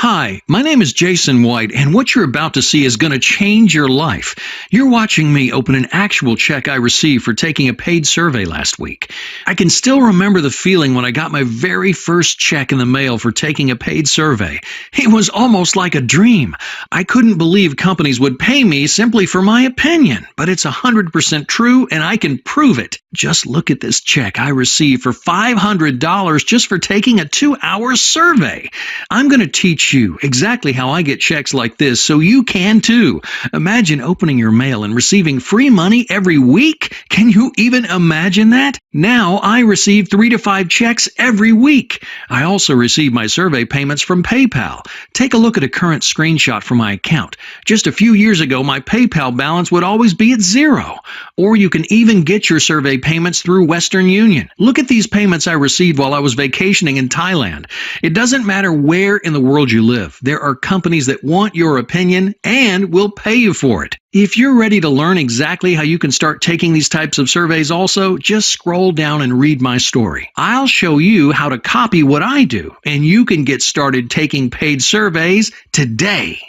Hi, my name is Jason White, and what you're about to see is going to change your life. You're watching me open an actual check I received for taking a paid survey last week. I can still remember the feeling when I got my very first check in the mail for taking a paid survey. It was almost like a dream. I couldn't believe companies would pay me simply for my opinion, but it's 100% true, and I can prove it. Just look at this check I received for $500 just for taking a 2-hour survey. I'm going to teach you exactly how I get checks like this so you can too. Imagine opening your mail and receiving free money every week. Can you even imagine that? Now I receive 3 to 5 checks every week. I also receive my survey payments from PayPal. Take a look at a current screenshot from my account. Just a few years ago, my PayPal balance would always be at 0. Or you can even get your survey payments through Western Union. Look at these payments I received while I was vacationing in Thailand. It doesn't matter where in the world you live. There are companies that want your opinion and will pay you for it. If you're ready to learn exactly how you can start taking these types of surveys also, just scroll down and read my story. I'll show you how to copy what I do, and you can get started taking paid surveys today.